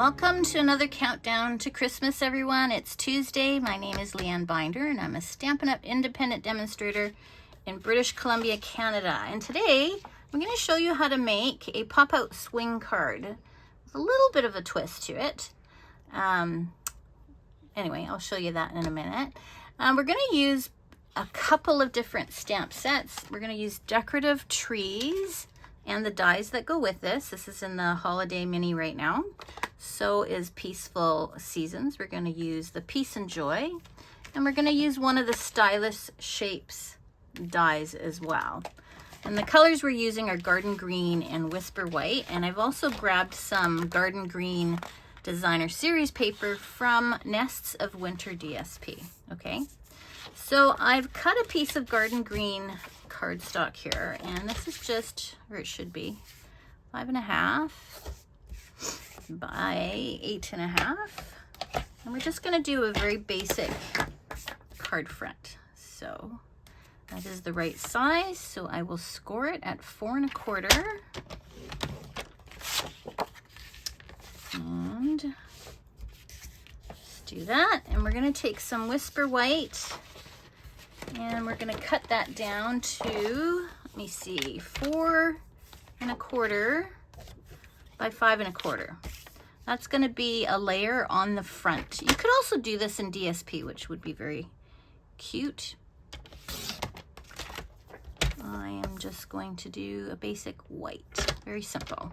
Welcome to another countdown to Christmas, everyone. It's Tuesday. My name is Leanne Binder, and I'm a Stampin' Up! Independent demonstrator in British Columbia, Canada. And today, I'm going to show you how to make a pop-out swing card with a little bit of a twist to it. Anyway, I'll show you that in a minute. We're going to use a couple of different stamp sets. We're going to use decorative trees and the dies that go with this. This is in the holiday mini right now. So is Peaceful Seasons. We're going to use the Peace and Joy, and we're going to use one of the Stylish Shapes dies as well. And the colors we're using are Garden Green and Whisper White, and I've also grabbed some Garden Green Designer Series paper from Nests of Winter DSP, okay? So I've cut a piece of Garden Green cardstock here, and this is just, or it should be, 5.5 by 8.5, and we're just going to do a very basic card front. So that is the right size, so I will score it at 4.25, and just do that. And we're going to take some Whisper White, and we're going to cut that down to, let me see, 4.25 by 5.25. That's going to be a layer on the front. You could also do this in DSP, which would be very cute. I am just going to do a basic white, very simple.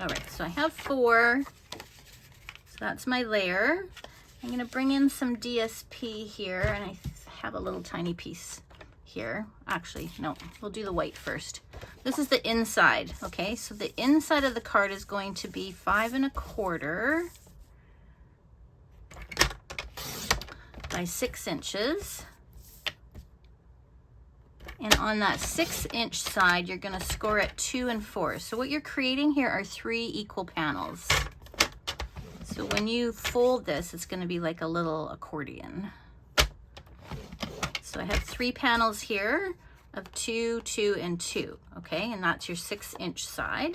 All right, so I have 4, so that's my layer. I'm going to bring in some DSP here, and I have a little tiny piece here. Actually, no, we'll do the white first. This is the inside, okay? So the inside of the card is going to be 5.25 by 6 inches. And on that 6-inch side, you're gonna score at 2 and 4. So what you're creating here are 3 equal panels. So when you fold this, it's gonna be like a little accordion. So I have 3 panels here of 2, 2, and 2, okay? And that's your 6-inch side.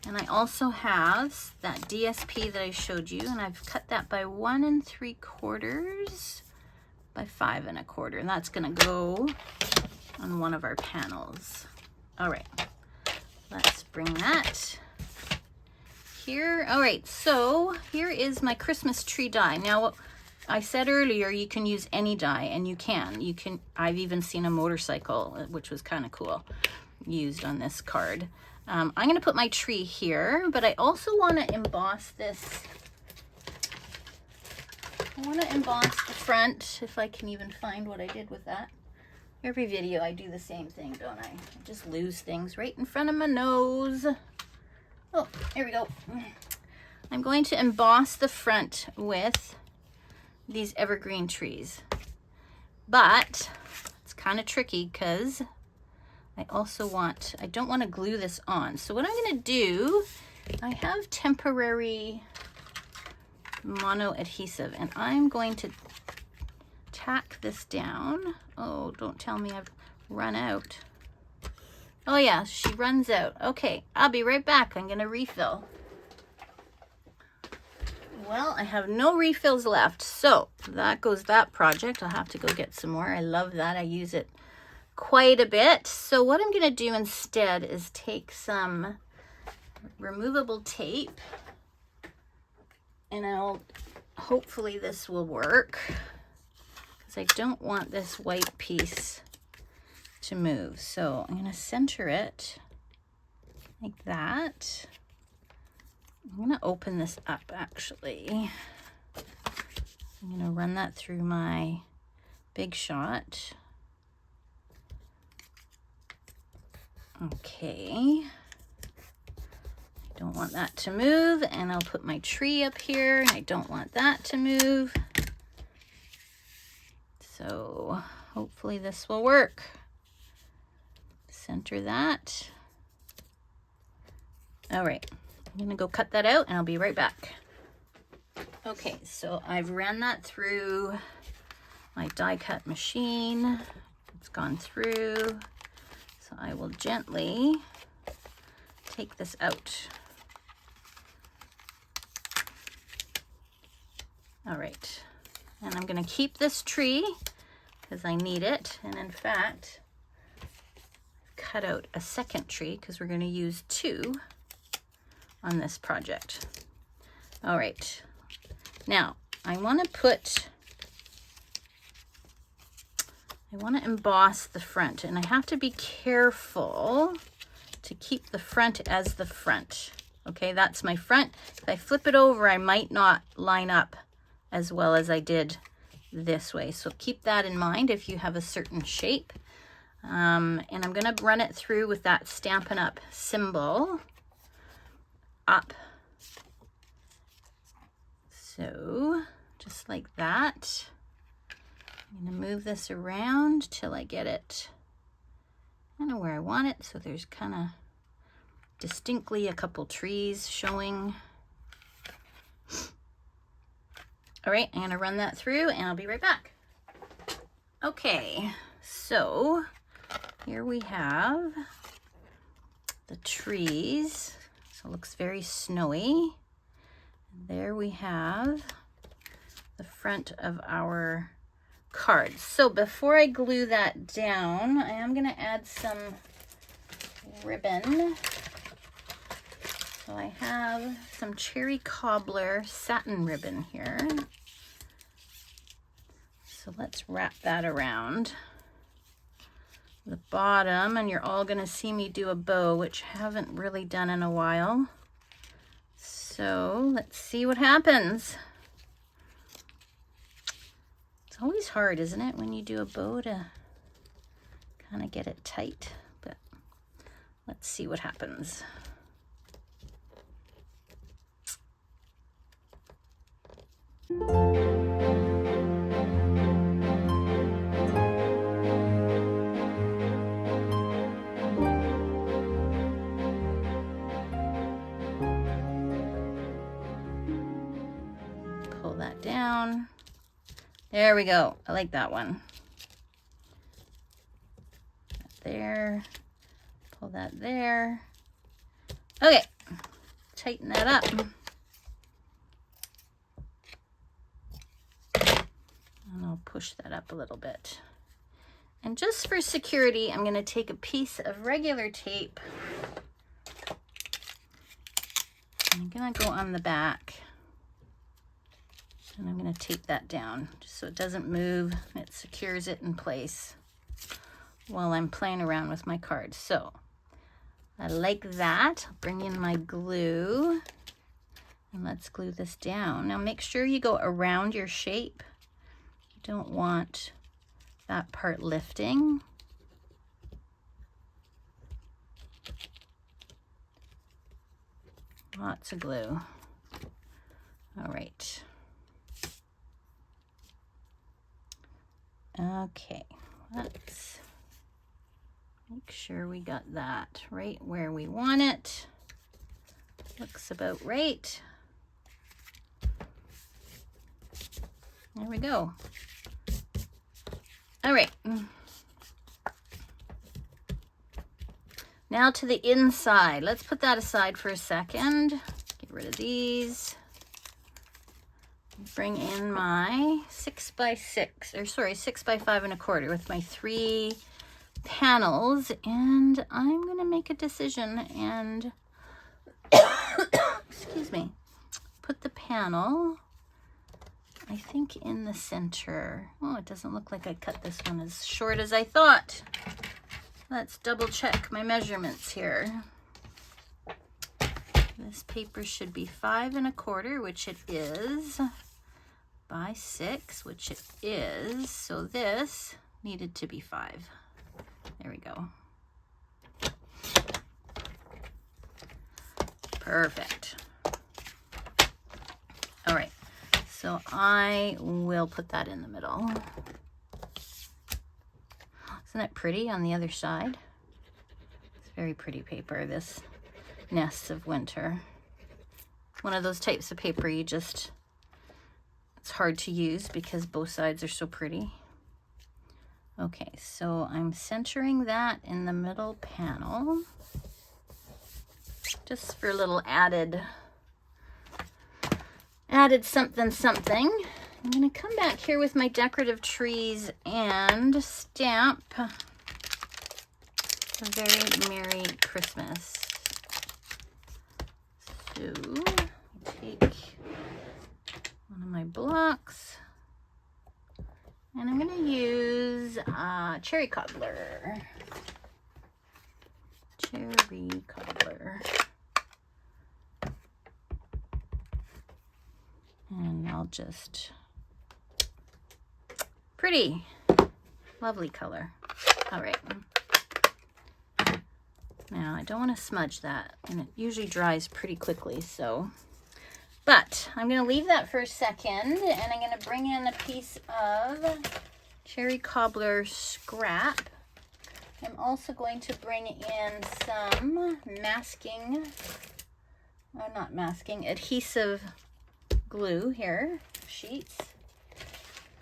And I also have that DSP that I showed you, and I've cut that by 1 3/4 by 5.25, and that's gonna go on one of our panels. All right, let's bring that here. All right, so here is my Christmas tree die. Now, I said earlier you can use any die, and you can. I've even seen a motorcycle, which was kind of cool, used on this card. I'm going to put my tree here, but I also want to emboss this. I want to emboss the front, if I can even find what I did with that. Every video I do the same thing, don't I? I just lose things right in front of my nose. Oh, here we go. I'm going to emboss the front with these evergreen trees, but it's kind of tricky because I don't want to glue this on. So what I'm going to do, I have temporary mono adhesive, and I'm going to tack this down. Oh, don't tell me I've run out. Oh yeah, she runs out. Okay, I'll be right back. I'm going to refill. Well, I have no refills left, so that goes that project. I'll have to go get some more. I love that. I use it quite a bit. So what I'm going to do instead is take some removable tape, and hopefully this will work, because I don't want this white piece to move. So I'm going to center it like that. I'm going to open this up, actually. I'm going to run that through my Big Shot. Okay. I don't want that to move, and I'll put my tree up here, and I don't want that to move. So hopefully this will work. Center that. All right. I'm gonna go cut that out, and I'll be right back. Okay, so I've ran that through my die cut machine. It's gone through. So I will gently take this out. All right, and I'm gonna keep this tree because I need it. And in fact, cut out a second tree because we're gonna use 2 on this project. All right, now I wanna emboss the front, and I have to be careful to keep the front as the front. Okay, that's my front. If I flip it over, I might not line up as well as I did this way. So keep that in mind if you have a certain shape. And I'm gonna run it through with that Stampin' Up! Symbol up. So just like that. I'm gonna move this around till I get it kind of where I want it. So there's kind of distinctly a couple trees showing. All right, I'm gonna run that through and I'll be right back. Okay, so here we have the trees. So it looks very snowy. There we have the front of our cards. So before I glue that down, I am gonna add some ribbon. So I have some cherry cobbler satin ribbon here. So let's wrap that around the bottom, and you're all gonna see me do a bow, which I haven't really done in a while. So let's see what happens. It's always hard, isn't it, when you do a bow to kind of get it tight, but let's see what happens. Pull that down. There we go. I like that one. There. Pull that there. Okay. Tighten that up. And I'll push that up a little bit. And just for security, I'm going to take a piece of regular tape. I'm going to go on the back. And I'm going to tape that down just so it doesn't move. It secures it in place while I'm playing around with my cards. So I like that. I'll bring in my glue and let's glue this down. Now make sure you go around your shape. You don't want that part lifting. Lots of glue. All right. Okay, let's make sure we got that right where we want it. Looks about right. There we go. All right. Now to the inside. Let's put that aside for a second. Get rid of these. Bring in my 6 by 6 by 5 1/4 with my 3 panels, and I'm gonna make a decision and excuse me, put the panel, I think, in the center. Oh, it doesn't look like I cut this one as short as I thought. Let's double check my measurements here. This paper should be 5 1/4, which it is, by 6, which it is. So this needed to be 5. There we go. Perfect. All right, so I will put that in the middle. Isn't it pretty on the other side? It's very pretty paper, this Nests of Winter. One of those types of paper you just, it's hard to use because both sides are so pretty. Okay, so I'm centering that in the middle panel, just for a little added something. I'm going to come back here with my decorative trees and stamp A Very Merry Christmas. So, take one of my blocks, and I'm going to use cherry cobbler. Cherry cobbler. And I'll just, pretty, lovely color. All right. Now, I don't want to smudge that, and it usually dries pretty quickly, so. But I'm going to leave that for a second, and I'm going to bring in a piece of cherry cobbler scrap. I'm also going to bring in some masking, not masking, adhesive glue here, sheets,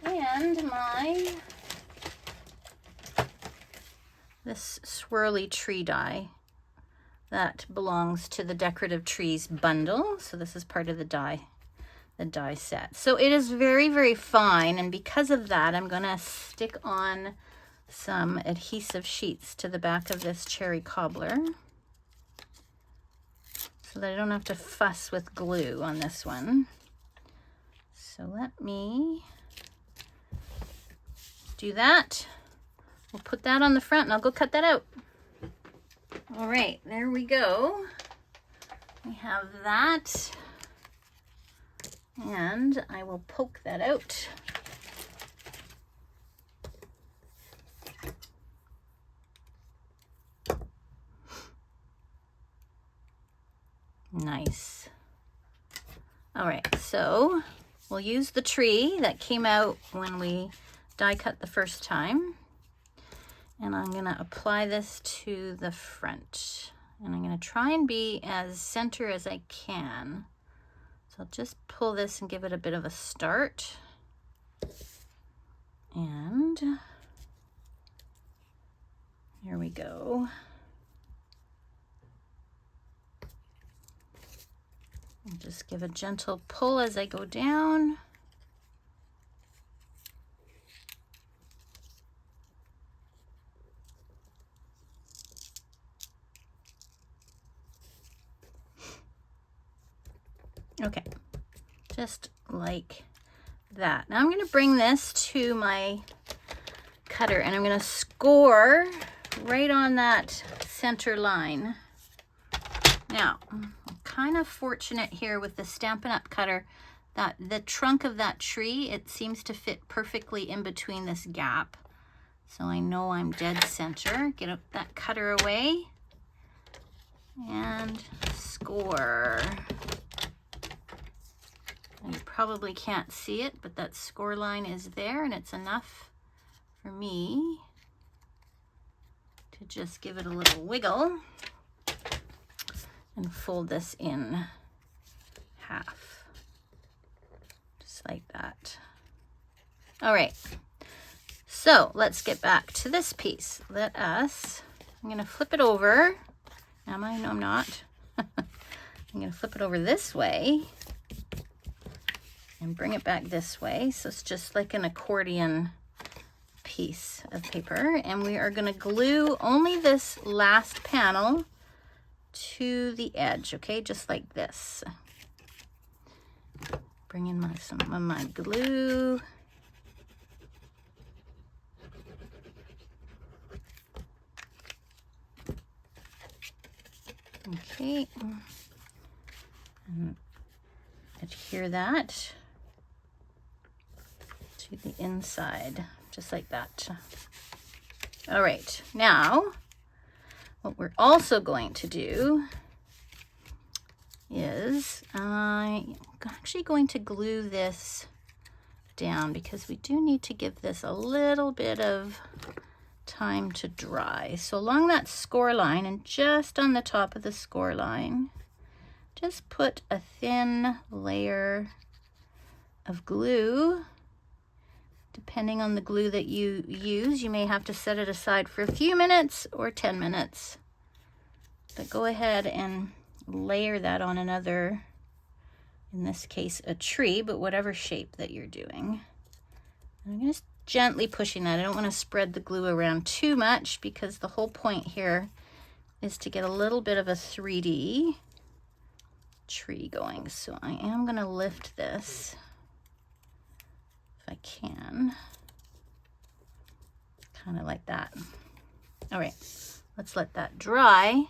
and this swirly tree die that belongs to the Decorative Trees bundle. So this is part of the die set. So it is very, very fine, and because of that, I'm going to stick on some adhesive sheets to the back of this cherry cobbler so that I don't have to fuss with glue on this one. So let me do that. We'll put that on the front and I'll go cut that out. All right, there we go. We have that. And I will poke that out. Nice. All right, so we'll use the tree that came out when we die cut the first time. And I'm gonna apply this to the front. And I'm gonna try and be as center as I can. So I'll just pull this and give it a bit of a start. And here we go. And just give a gentle pull as I go down. Okay, just like that. Now I'm going to bring this to my cutter and I'm going to score right on that center line. Now, I'm kind of fortunate here with the Stampin' Up! Cutter that the trunk of that tree, it seems to fit perfectly in between this gap. So I know I'm dead center. Get that cutter away and score. You probably can't see it, but that score line is there, and it's enough for me to just give it a little wiggle and fold this in half, just like that. All right, so let's get back to this piece. I'm going to flip it over. Am I? No, I'm not. I'm going to flip it over this way and bring it back this way. So it's just like an accordion piece of paper. And we are going to glue only this last panel to the edge, okay? Just like this. Bring in some of my glue. Okay. And adhere that to the inside, just like that. All right, now what we're also going to do is I'm actually going to glue this down because we do need to give this a little bit of time to dry. So along that score line and just on the top of the score line, just put a thin layer of glue. Depending on the glue that you use, you may have to set it aside for a few minutes or 10 minutes. But go ahead and layer that on another in this case a tree, but whatever shape that you're doing. And I'm just gently pushing that. I don't want to spread the glue around too much because the whole point here is to get a little bit of a 3D tree going. So I am going to lift this if I can, kind of like that. All right, let's let that dry.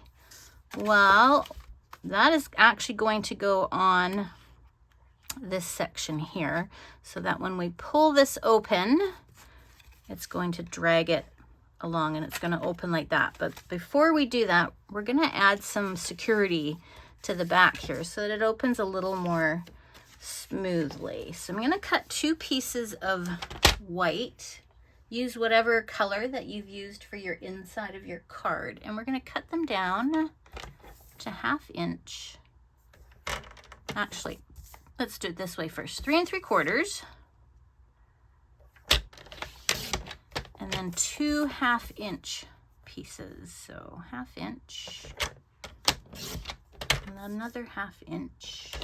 Well, that is actually going to go on this section here, so that when we pull this open, it's going to drag it along and it's going to open like that. But before we do that, we're going to add some security to the back here so that it opens a little more smoothly. So I'm going to cut 2 pieces of white. Use whatever color that you've used for your inside of your card, and we're going to cut them down to 1/2 inch. Actually, let's do it this way first. 3 3/4, and then 2 1/2 inch pieces. So 1/2 inch, and another 1/2 inch.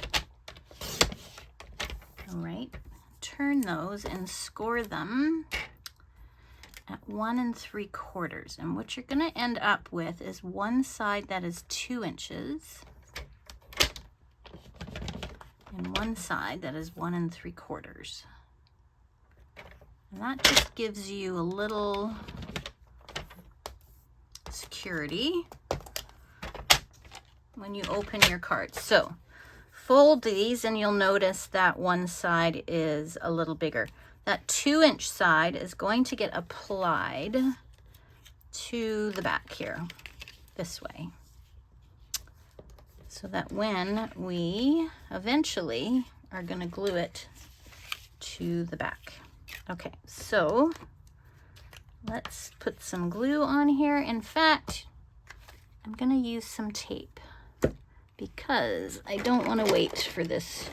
All right, turn those and score them at 1 3/4. And what you're going to end up with is one side that is 2 inches and one side that is 1 3/4. And that just gives you a little security when you open your cards. So fold these and you'll notice that one side is a little bigger. That 2 inch side is going to get applied to the back here, this way. So that when we eventually are going to glue it to the back. Okay, so let's put some glue on here. In fact, I'm going to use some tape because I don't want to wait for this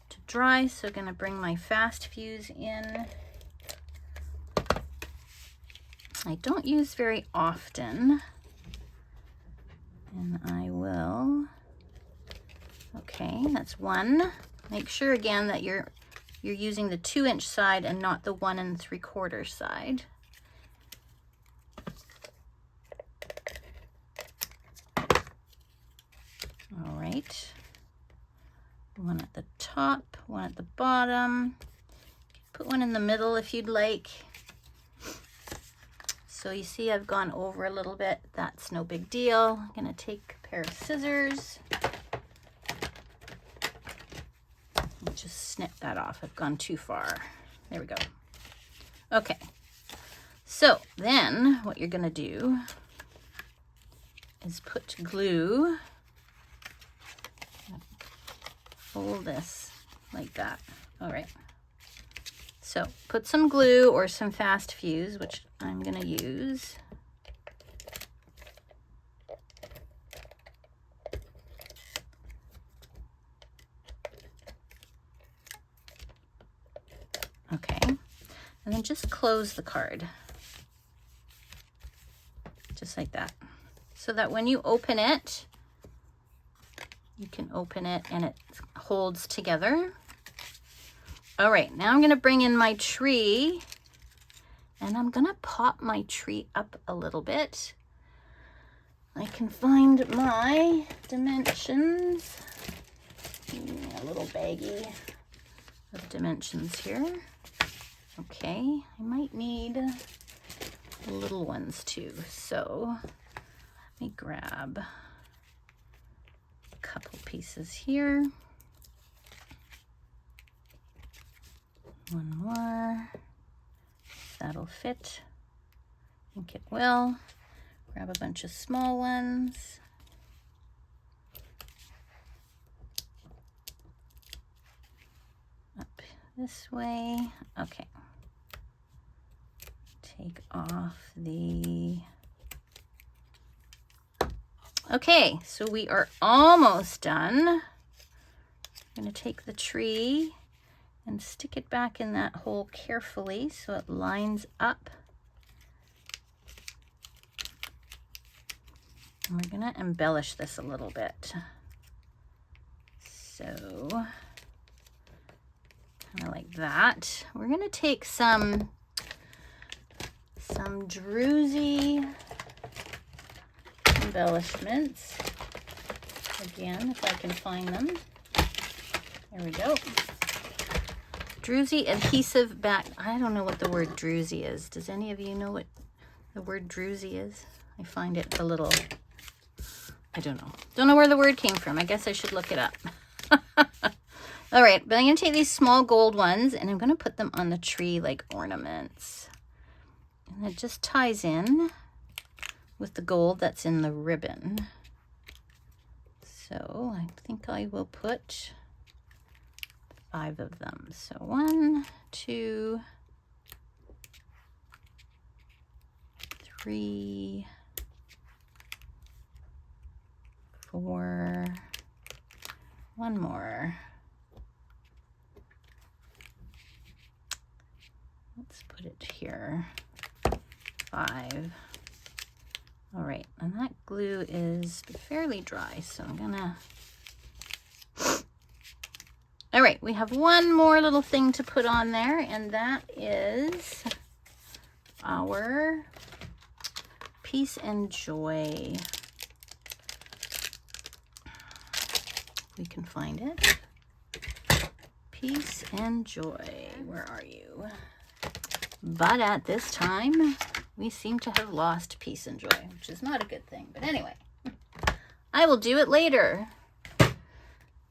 to dry. So I'm going to bring my fast fuse in. I don't use very often, and I will. Okay, that's one. Make sure again that you're using the 2 inch side and not the 1 3/4 side. All right, one at the top, one at the bottom. Put one in the middle if you'd like. So you see I've gone over a little bit. That's no big deal. I'm gonna take a pair of scissors and just snip that off. I've gone too far. There we go. Okay, so then what you're gonna do is put glue, fold this like that. All right, so put some glue or some fast fuse, which I'm gonna use. Okay, and then just close the card, just like that, so that when you open it, you can open it and it holds together. All right, now I'm gonna bring in my tree, and I'm gonna pop my tree up a little bit. I can find my dimensions. A little baggie of dimensions here. Okay, I might need little ones too. So let me grab a couple pieces here. One more. That'll fit. I think it will. Grab a bunch of small ones. Up this way. Okay. Take off the... Okay, so we are almost done. I'm going to take the tree and stick it back in that hole carefully so it lines up. And we're gonna embellish this a little bit. So kind of like that. We're going to take some druzy embellishments. Again, if I can find them. There we go. Druzy adhesive back. I don't know what the word druzy is. Does any of you know what the word druzy is? I find it a little, I don't know. Don't know where the word came from. I guess I should look it up. All right, but I'm going to take these small gold ones and I'm going to put them on the tree like ornaments. And it just ties in with the gold that's in the ribbon. So I think I will put 5 of them. So 1, 2, 3, 4, one more. Let's put it here. 5. All right, and that glue is fairly dry, so I'm gonna... All right, we have one more little thing to put on there, and that is our Peace and Joy. We can find it. Peace and Joy, where are you? But at this time, we seem to have lost peace and joy, which is not a good thing. But anyway, I will do it later.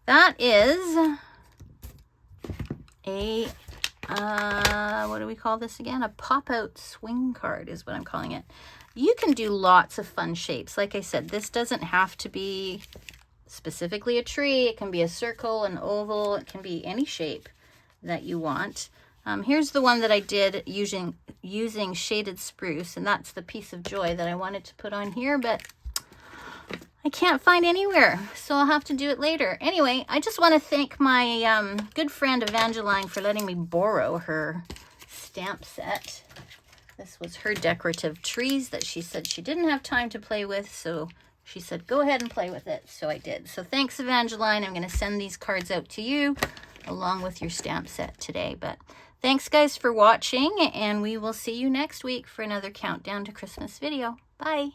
That is a, what do we call this again? A pop-out swing card is what I'm calling it. You can do lots of fun shapes. Like I said, this doesn't have to be specifically a tree. It can be a circle, an oval. It can be any shape that you want. Here's the one that I did using shaded spruce, and that's the piece of joy that I wanted to put on here, but I can't find anywhere, so I'll have to do it later. Anyway, I just want to thank my good friend Evangeline for letting me borrow her stamp set. This was her decorative trees that she said she didn't have time to play with, so she said, go ahead and play with it, so I did. So thanks, Evangeline. I'm going to send these cards out to you along with your stamp set today, but thanks guys for watching, and we will see you next week for another countdown to Christmas video. Bye.